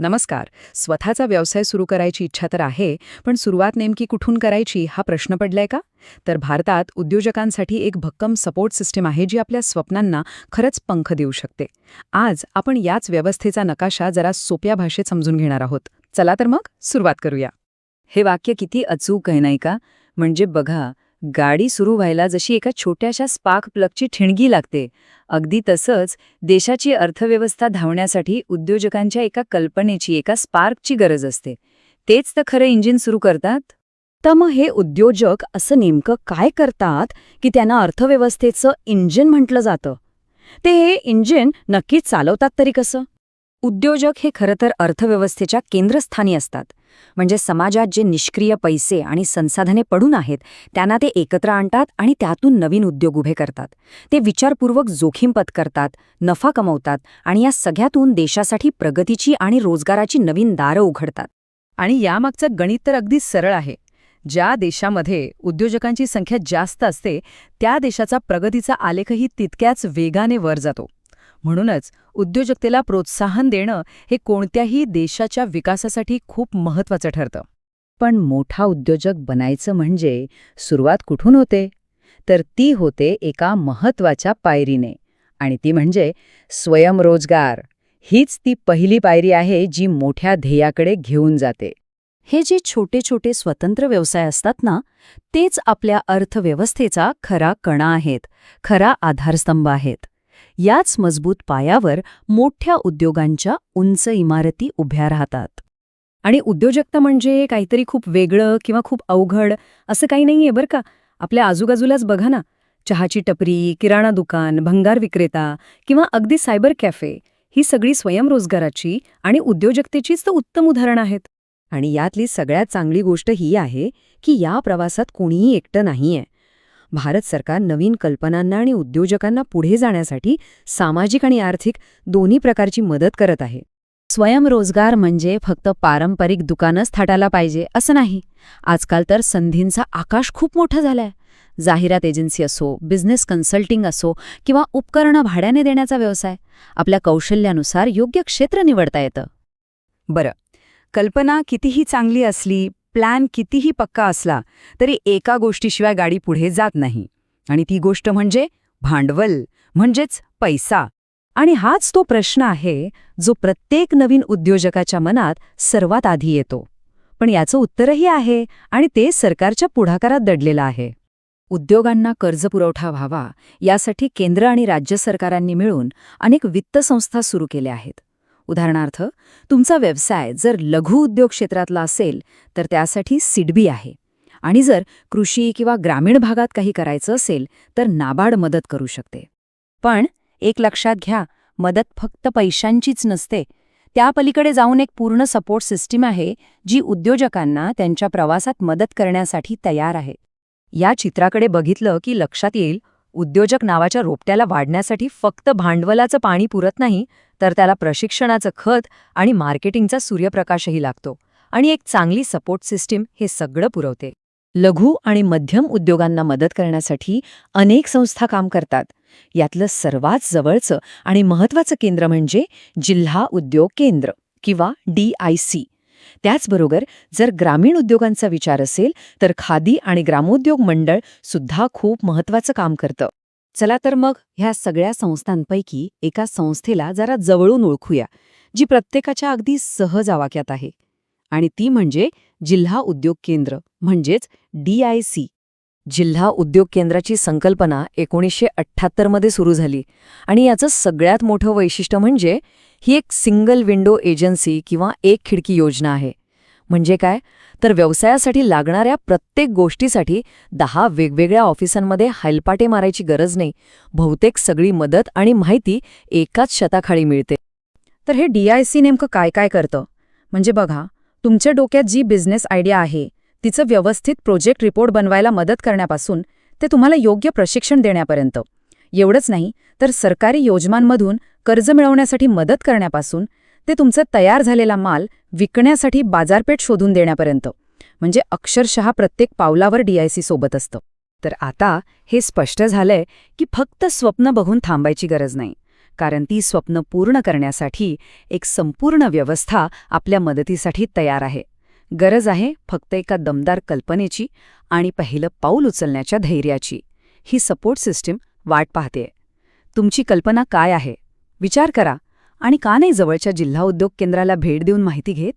नमस्कार. स्वतःचा व्यवसाय सुरू करायची इच्छा तर आहे, पण सुरुवात नेमकी कुठून करायची हा प्रश्न पडलाय का? तर भारतात उद्योजकांसाठी एक भक्कम सपोर्ट सिस्टीम आहे जी आपल्या स्वप्नांना खरंच पंख देऊ शकते. आज आपण याच व्यवस्थेचा नकाशा जरा सोप्या भाषेत समजून घेणार आहोत. चला तर मग सुरुवात करूया. हे वाक्य किती अचूक आहे नाही का? म्हणजे बघा, गाडी सुरू व्हायला जशी एका छोट्याशा स्पार्क प्लगची ठिणगी लागते, अगदी तसंच देशाची अर्थव्यवस्था धावण्यासाठी उद्योजकांच्या एका कल्पनेची, एका स्पार्कची गरज असते. तेच तर खरं इंजिन सुरू करतात. तर मग हे उद्योजक असं नेमकं काय करतात की त्यांना अर्थव्यवस्थेचं इंजिन म्हटलं जातं? ते हे इंजिन नक्कीच चालवतात तरी कसं? उद्योजक हे खरं तर अर्थव्यवस्थेच्या केंद्रस्थानी असतात. म्हणजे समाजात जे निष्क्रिय पैसे आणि संसाधने पडून आहेत त्यांना ते एकत्र आणतात आणि त्यातून नवीन उद्योग उभे करतात. ते विचारपूर्वक जोखीम पत्करतात, नफा कमवतात आणि या सगळ्यातून देशासाठी प्रगतीची आणि रोजगाराची नवीन दारं उघडतात. आणि यामागचं गणित तर अगदी सरळ आहे. ज्या देशामध्ये उद्योजकांची संख्या जास्त असते, त्या देशाचा प्रगतीचा आलेखही तितक्याच वेगाने वर जातो. म्हणूनच उद्योजकतेला प्रोत्साहन देणं हे कोणत्याही देशाच्या विकासासाठी खूप महत्त्वाचं ठरतं. पण मोठा उद्योजक बनायचं म्हणजे सुरुवात कुठून होते? तर ती होते एका महत्त्वाच्या पायरीने, आणि ती म्हणजे स्वयंरोजगार. हीच ती पहिली पायरी आहे जी मोठ्या ध्येयाकडे घेऊन जाते. हे जे छोटे छोटे स्वतंत्र व्यवसाय असतात ना, तेच आपल्या अर्थव्यवस्थेचा खरा कणा आहेत, खरा आधारस्तंभ आहेत. याच मजबूत पायावर मोठ्या उद्योगांच्या उंच इमारती उभ्या राहतात. आणि उद्योजकता म्हणजे काहीतरी खूप वेगळं किंवा खूप अवघड असं काही नाहीये बरं का. आपल्या आजूबाजूलाच बघा ना, चहाची टपरी, किराणा दुकान, भंगार विक्रेता किंवा अगदी सायबर कॅफे, ही सगळी स्वयंरोजगाराची आणि उद्योजकतेचीच तर उत्तम उदाहरणं आहेत. आणि यातली सगळ्यात चांगली गोष्ट ही आहे की या प्रवासात कोणीही एकटं नाहीये. भारत सरकार नवीन कल्पनांना आणि उद्योजकांना पुढे जाण्यासाठी सामाजिक आणि आर्थिक दोन्ही प्रकारची मदत करत आहे. स्वयंरोजगार म्हणजे फक्त पारंपरिक दुकानच थाटायला पाहिजे असं नाही. आजकाल तर संधींचा आकाश खूप मोठा झालाय. जाहिरात एजन्सी असो, बिझनेस कन्सल्टिंग असो किंवा उपकरणं भाड्याने देण्याचा व्यवसाय, आपल्या कौशल्यानुसार योग्य क्षेत्र निवडता येतं. बरं, कल्पना कितीही चांगली असली, प्लॅन कितीही पक्का असला, तरी एका गोष्टीशिवाय गाडी पुढे जात नाही. आणि ती गोष्ट म्हणजे भांडवल, म्हणजेच पैसा. आणि हाच तो प्रश्न आहे जो प्रत्येक नवीन उद्योजकाच्या मनात सर्वात आधी येतो. पण याचं उत्तरही आहे, आणि ते सरकारच्या पुढाकारात दडलेलं आहे. उद्योगांना कर्जपुरवठा व्हावा यासाठी केंद्र आणि राज्य सरकारांनी मिळून अनेक वित्त संस्था सुरू केल्या आहेत. उदाहरणार्थ, तुमचा व्यवसाय जर लघु उद्योग क्षेत्रातला असेल तर त्यासाठी सिडबी आहे. आणि जर कृषी किंवा ग्रामीण भागात काही करायचं असेल तर नाबार्ड मदत करू शकते. पण एक लक्षात घ्या, मदत फक्त पैशांचीच नसते. त्या पलीकडे जाऊन एक पूर्ण सपोर्ट सिस्टीम आहे जी उद्योजकांना त्यांच्या प्रवासात मदत करण्यासाठी तयार आहे. या चित्राकडे बघितलं की लक्षात येईल, उद्योजक नावाच्या रोपट्याला वाढण्यासाठी फक्त भांडवलाचं पाणी पुरत नाही, तर त्याला प्रशिक्षणाचं खत आणि मार्केटिंगचा सूर्यप्रकाशही लागतो. आणि एक चांगली सपोर्ट सिस्टीम हे सगळं पुरवते. लघु आणि मध्यम उद्योगांना मदत करण्यासाठी अनेक संस्था काम करतात. यातलं सर्वात जवळचं आणि महत्त्वाचं केंद्र म्हणजे जिल्हा उद्योग केंद्र किंवा DIC. त्याचबरोबर जर ग्रामीण उद्योगांचा विचार असेल तर खादी आणि ग्रामोद्योग मंडळ सुद्धा खूप महत्त्वाचं काम करतं. चला तर मग ह्या सगळ्या संस्थांपैकी एका संस्थेला जरा जवळून ओळखूया, जी प्रत्येकाच्या अगदी सहज आवाक्यात आहे. आणि ती म्हणजे जिल्हा उद्योग केंद्र, म्हणजेच DIC. जिल्हा उद्योग केंद्राची संकल्पना 1978 मध्ये सुरू झाली. आणि याचं सगळ्यात मोठं वैशिष्ट्य म्हणजे ही एक सिंगल विंडो एजन्सी किंवा एक खिडकी योजना आहे. म्हणजे काय, तर व्यवसायासाठी लागणाऱ्या प्रत्येक गोष्टीसाठी 10 वेगवेगळ्या ऑफिसांमध्ये हैलपाटे मारायची गरज नाही. बहुतेक सगळी मदत आणि माहिती एकाच छताखाली मिळते. तर हे DIC नेमकं काय काय करतं? म्हणजे बघा, तुमच्या डोक्यात जी बिझनेस आयडिया आहे तिचं व्यवस्थित प्रोजेक्ट रिपोर्ट बनवायला मदत करण्यापासून ते तुम्हाला योग्य प्रशिक्षण देण्यापर्यंत. एवढंच नाही तर सरकारी योजनांमधून कर्ज मिळवण्यासाठी मदत करण्यापासून ते तुमचा तयार झालेला माल विकण्यासाठी बाजारपेठ शोधून देण्यापर्यंत. म्हणजे अक्षरशः प्रत्येक पावलावर DIC सोबत असतं. तर आता हे स्पष्ट झालंय की फक्त स्वप्न बघून थांबायची गरज नाही. कारण ती स्वप्न पूर्ण करण्यासाठी एक संपूर्ण व्यवस्था आपल्या मदतीसाठी तयार आहे. गरज आहे फक्त एका दमदार कल्पनेची आणि पहिलं पाऊल उचलण्याच्या धैर्याची. ही सपोर्ट सिस्टीम वाट पाहतेय. तुमची कल्पना काय आहे? विचार करा आणि का नाही जवळच्या जिल्हा उद्योग केंद्राला भेट देऊन माहिती घेत?